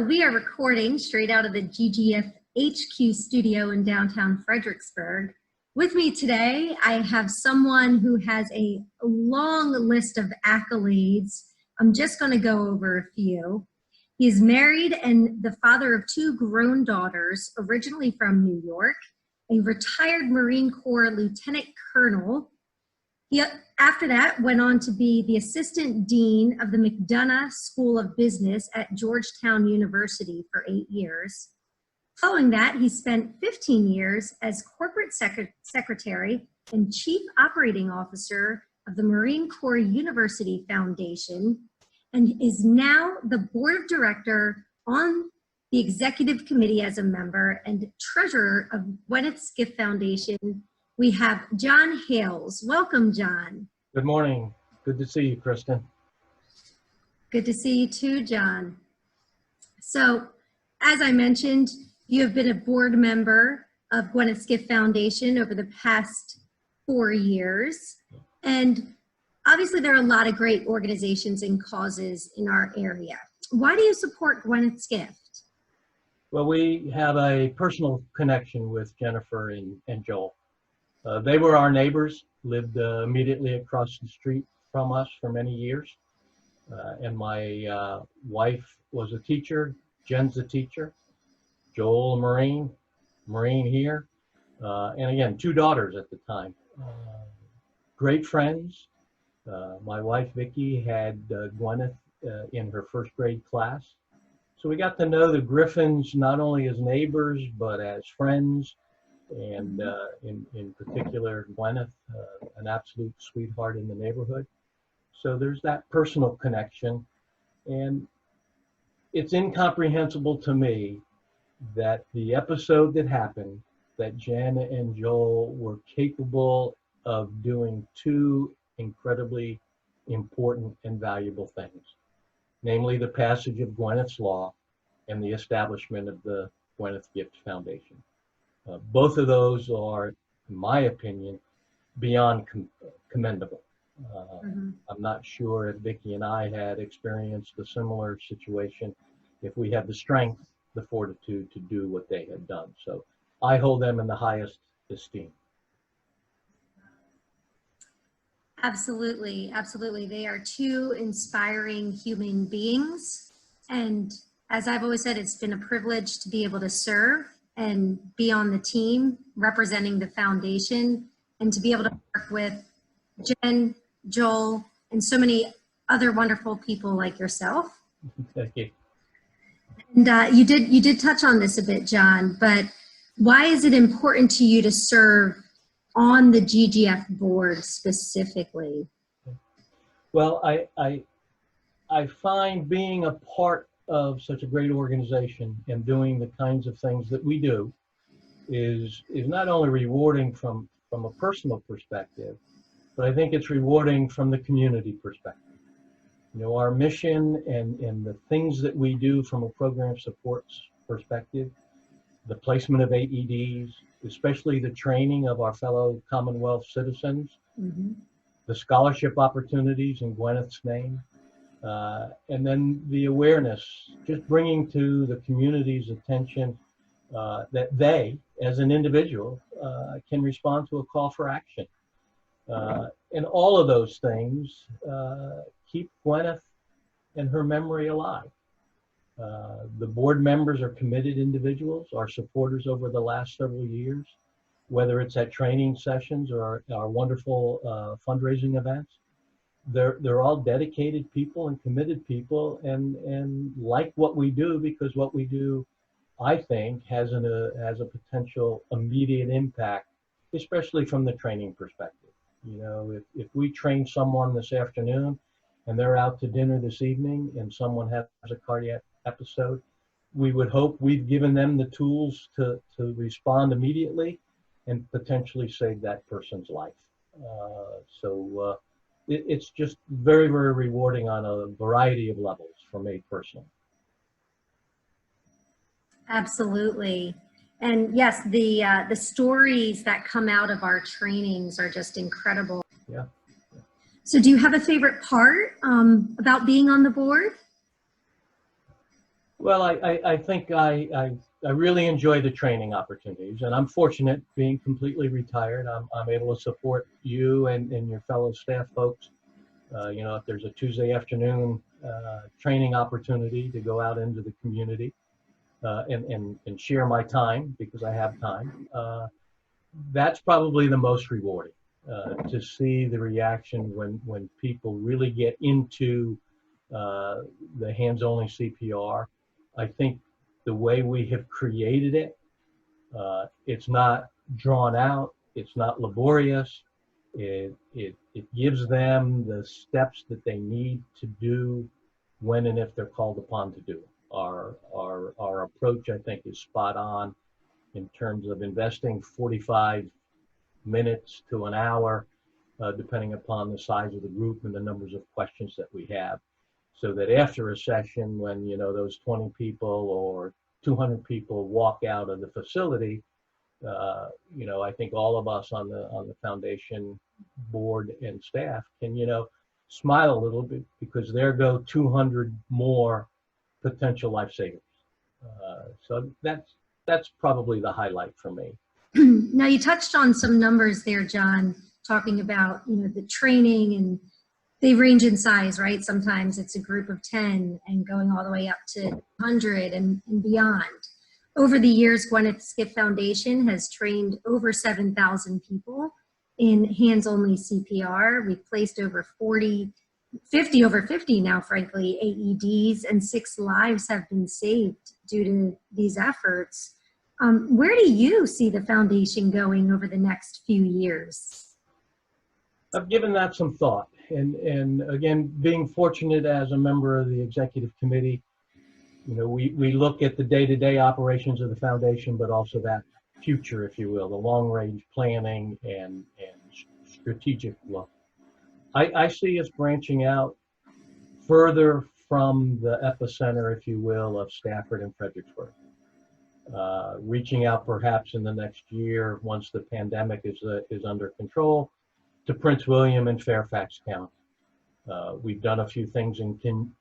we are recording straight out of the GGF HQ studio in downtown Fredericksburg. With me today, I have someone who has a long list of accolades. I'm just going to go over a few. He's married and the father of two grown daughters, originally from New York, a retired Marine Corps Lieutenant Colonel. He, after that, went on to be the Assistant Dean of the McDonough School of Business at Georgetown University for 8 years. Following that, he spent 15 years as Corporate Secretary and Chief Operating Officer of the Marine Corps University Foundation, and is now the Board of Director on the Executive Committee as a member and Treasurer of Gwyneth Skiff Foundation. We have John Hales. Welcome, John. Good morning. Good to see you, Kristen. Good to see you too, John. So, as I mentioned, you have been a board member of Gwyneth Skiff Foundation over the past 4 years. And obviously there are a lot of great organizations and causes in our area. Why do you support Gwyneth Skiff? Well, we have a personal connection with Jennifer and Joel. They were our neighbors, lived immediately across the street from us for many years. And my wife was a teacher, Jen's a teacher, Joel a Marine here. And again, 2 daughters at the time. Great friends. My wife, Vicki, had Gwyneth in her 1st grade class. So we got to know the Griffins not only as neighbors, but as friends. And in particular, Gwyneth, an absolute sweetheart in the neighborhood. So there's that personal connection. And it's incomprehensible to me that the episode that happened, that Jen and Joel were capable of doing 2 incredibly important and valuable things, namely the passage of Gwyneth's Law and the establishment of the Gwyneth Gift Foundation. Both of those are, in my opinion, beyond commendable. I'm not sure if Vicki and I had experienced a similar situation, if we had the strength, the fortitude to do what they had done. So I hold them in the highest esteem. Absolutely, absolutely. They are 2 inspiring human beings. And as I've always said, it's been a privilege to be able to serve and be on the team representing the foundation, and to be able to work with Jen, Joel, and so many other wonderful people like yourself. Thank you. And you did touch on this a bit, John, but why is it important to you to serve on the GGF board specifically? Well, I find being a part of such a great organization and doing the kinds of things that we do is not only rewarding from a personal perspective, but I think it's rewarding from the community perspective. You know, our mission and the things that we do from a program supports perspective, the placement of AEDs, especially the training of our fellow Commonwealth citizens, the scholarship opportunities in Gwyneth's name, and then the awareness, just bringing to the community's attention that they, as an individual, can respond to a call for action. And all of those things keep Gwyneth and her memory alive. The board members are committed individuals, our supporters over the last several years, whether it's at training sessions or our wonderful fundraising events. They're all dedicated people and committed people and like what we do, because what we do, I think, has a potential immediate impact, especially from the training perspective. You know, if we train someone this afternoon and they're out to dinner this evening and someone has a cardiac episode, we would hope we've given them the tools to respond immediately and potentially save that person's life. It's just very, very rewarding on a variety of levels for me personally. Absolutely. And yes, the stories that come out of our trainings are just incredible. Yeah. So do you have a favorite part about being on the board? Well, I think I really enjoy the training opportunities, and I'm fortunate being completely retired. I'm able to support you and your fellow staff folks. If there's a Tuesday afternoon training opportunity to go out into the community and share my time because I have time, that's probably the most rewarding to see the reaction when people really get into the hands-only CPR. I think the way we have created it, it's not drawn out, it's not laborious. It gives them the steps that they need to do when and if they're called upon to do it. Our approach, I think, is spot on in terms of investing 45 minutes to an hour, depending upon the size of the group and the numbers of questions that we have. So that after a session, when those 20 people or 200 people walk out of the facility, I think all of us on the foundation board and staff can smile a little bit because there go 200 more potential life savers. So that's probably the highlight for me. Now you touched on some numbers there, John, talking about the training, and they range in size, right? Sometimes it's a group of 10 and going all the way up to 100 and beyond. Over the years, Gwyneth Skip Foundation has trained over 7,000 people in hands-only CPR. We've placed over 50 now, frankly, AEDs, and 6 lives have been saved due to these efforts. Where do you see the foundation going over the next few years? I've given that some thought. And again, being fortunate as a member of the executive committee, we look at the day-to-day operations of the foundation, but also that future, if you will, the long-range planning and strategic look. I see us branching out further from the epicenter, if you will, of Stafford and Fredericksburg. Reaching out perhaps in the next year, once the pandemic is under control, to Prince William and Fairfax County. We've done a few things in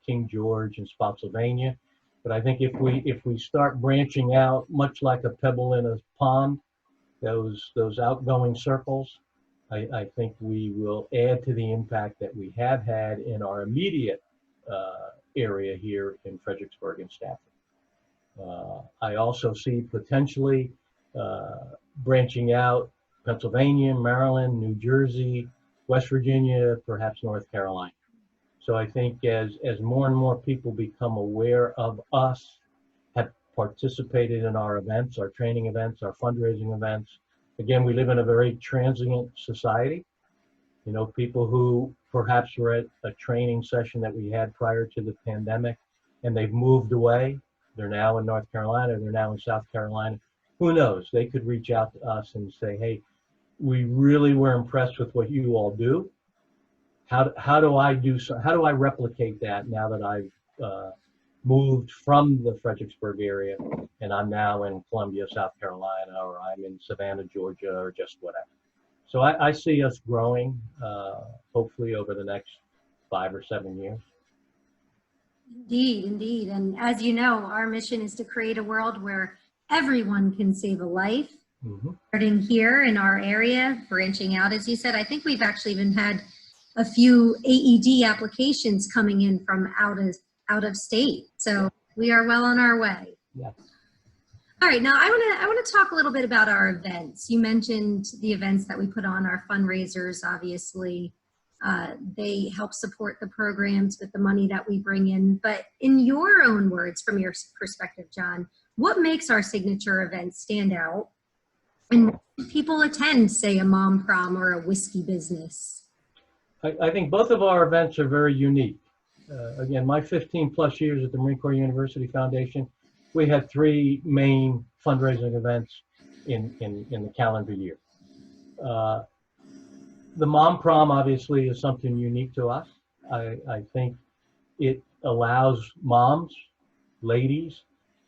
King George and Spotsylvania, but I think if we start branching out, much like a pebble in a pond, those outgoing circles, I think we will add to the impact that we have had in our immediate area here in Fredericksburg and Stafford. I also see potentially branching out Pennsylvania, Maryland, New Jersey, West Virginia, perhaps North Carolina. So I think as more and more people become aware of us, have participated in our events, our training events, our fundraising events. Again, we live in a very transient society. People who perhaps were at a training session that we had prior to the pandemic and they've moved away. They're now in North Carolina, they're now in South Carolina. Who knows? They could reach out to us and say, hey, we really were impressed with what you all do. How do I replicate that now that I've moved from the Fredericksburg area and I'm now in Columbia, South Carolina, or I'm in Savannah, Georgia, or just whatever. So I see us growing, hopefully over the next 5 or 7 years. Indeed, indeed. And as you know, our mission is to create a world where everyone can save a life. Starting here in our area, branching out, as you said. I think we've actually even had a few AED applications coming in from out of state. So we are well on our way. Yes. All right, now I want to talk a little bit about our events. You mentioned the events that we put on, our fundraisers, obviously. They help support the programs with the money that we bring in. But in your own words, from your perspective, John, what makes our signature events stand out? And people attend, say, a mom prom or a whiskey business? I think both of our events are very unique. Again, my 15 plus years at the Marine Corps University Foundation, we had 3 main fundraising events in the calendar year. The mom prom obviously is something unique to us. I think it allows moms, ladies,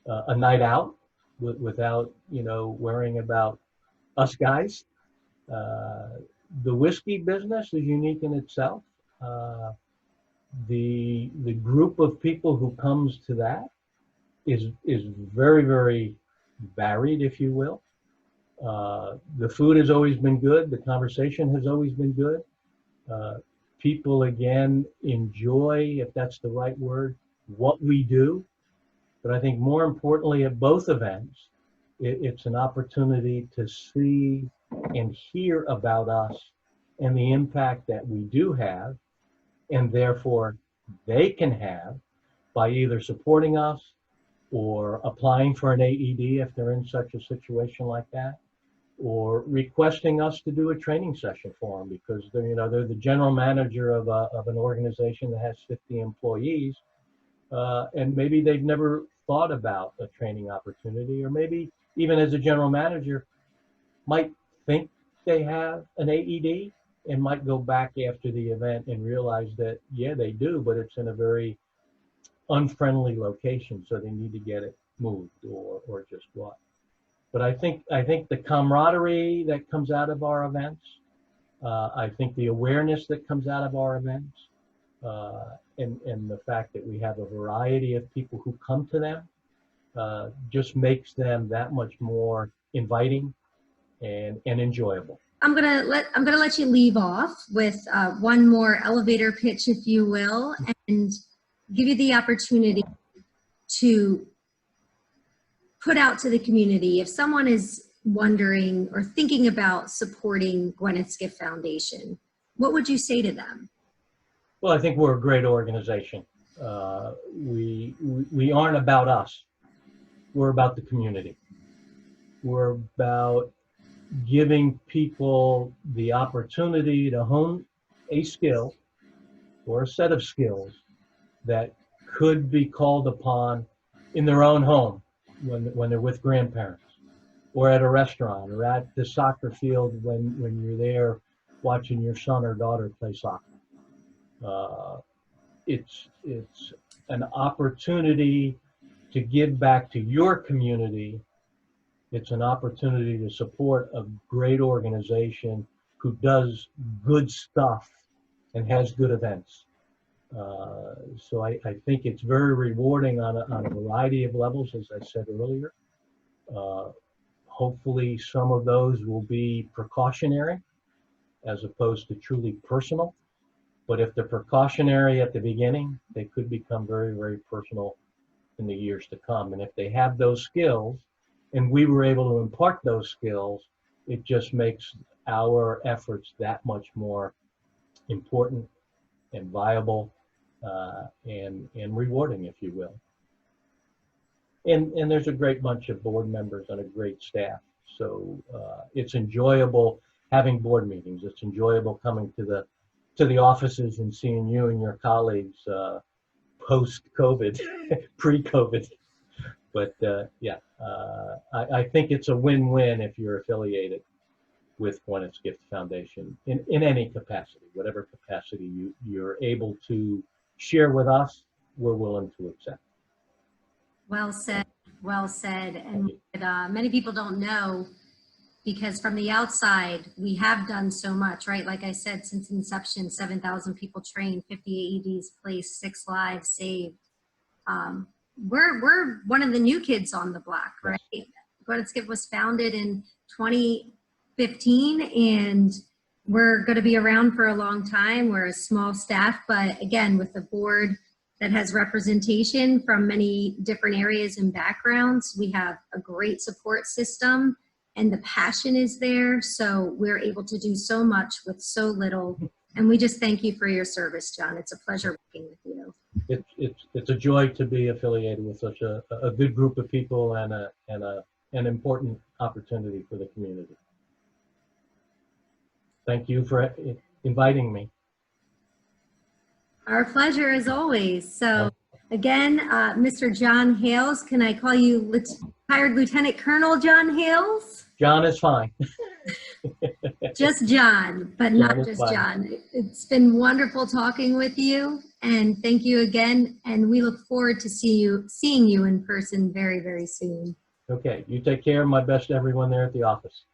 a night out without worrying about us guys. The whiskey business is unique in itself. The group of people who comes to that is very, very varied, if you will. The food has always been good. The conversation has always been good. People, again, enjoy, if that's the right word, what we do. But I think more importantly at both events, it's an opportunity to see and hear about us and the impact that we do have, and therefore they can have by either supporting us or applying for an AED if they're in such a situation like that, or requesting us to do a training session for them because they're the general manager of an organization that has 50 employees, and maybe they've never thought about a training opportunity, or maybe even as a general manager might think they have an AED and might go back after the event and realize that, yeah, they do, but it's in a very unfriendly location, so they need to get it moved or just what. But I think the camaraderie that comes out of our events, I think the awareness that comes out of our events, and the fact that we have a variety of people who come to them, just makes them that much more inviting and enjoyable. I'm gonna let you leave off with one more elevator pitch, if you will, and give you the opportunity to put out to the community if someone is wondering or thinking about supporting Gwyneth's Gift Foundation. What would you say to them? Well, I think we're a great organization. We aren't about us. We're about the community. We're about giving people the opportunity to hone a skill or a set of skills that could be called upon in their own home when they're with grandparents, or at a restaurant, or at the soccer field when you're there watching your son or daughter play soccer. It's an opportunity to give back to your community. It's an opportunity to support a great organization who does good stuff and has good events. So I think it's very rewarding on a variety of levels, as I said earlier. Hopefully some of those will be precautionary as opposed to truly personal. But if they're precautionary at the beginning, they could become very, very personal in the years to come. And if they have those skills, and we were able to impart those skills, it just makes our efforts that much more important and viable, and rewarding, if you will. And there's a great bunch of board members and a great staff. So it's enjoyable having board meetings. It's enjoyable coming to the offices and seeing you and your colleagues post-COVID, pre-COVID. But yeah, I think it's a win-win if you're affiliated with Gwyneth's Gift Foundation in any capacity, whatever capacity you're able to share with us, we're willing to accept. Well said, well said. And many people don't know, because from the outside, we have done so much, right? Like I said, since inception, 7,000 people trained, 50 AEDs placed, 6 lives saved. We're one of the new kids on the block, right? Gwyneth's Gift was founded in 2015, and we're going to be around for a long time. We're a small staff, but again, with a board that has representation from many different areas and backgrounds, we have a great support system, and the passion is there. So we're able to do so much with so little. And we just thank you for your service, John. It's a pleasure working with you. It's a joy to be affiliated with such a good group of people and an important opportunity for the community. Thank you for inviting me. Our pleasure, as always. So again, Mr. John Hales, can I call you retired Lieutenant Colonel John Hales? John is fine. Just John, but not just John. It's been wonderful talking with you, and thank you again. And we look forward to seeing you in person very, very soon. Okay, you take care. My best to everyone there at the office.